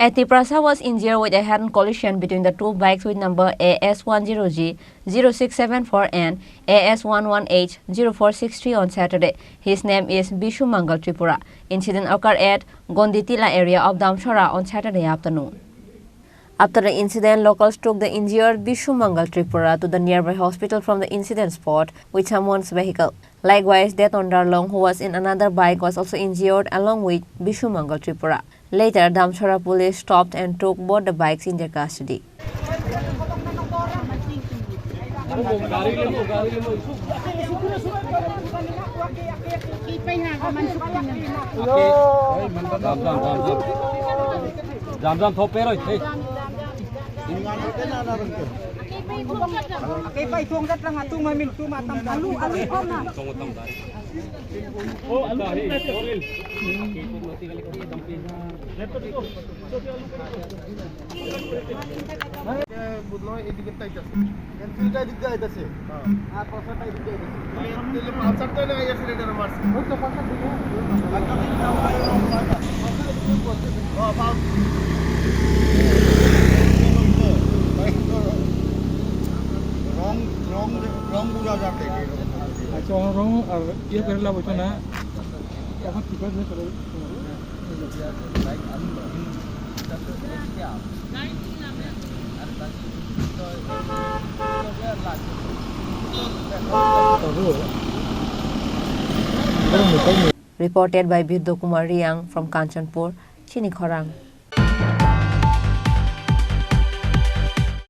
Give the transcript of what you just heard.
A Tripura was injured with a head-on collision between the two bikes with number AS10G0674 and AS1180463 on Saturday. His name is Mangal Tripura. Incident occurred at Gonditila area of Damshara on Saturday afternoon. After the incident, locals took the injured Mangal Tripura to the nearby hospital from the incident spot with someone's vehicle. Likewise, Deton Darlong, who was in another bike, was also injured along with Mangal Tripura. Later, Damshara police stopped and took both the bikes in their custody. Reported by Kumar Riang from Kanchanpur, Chini Khorang.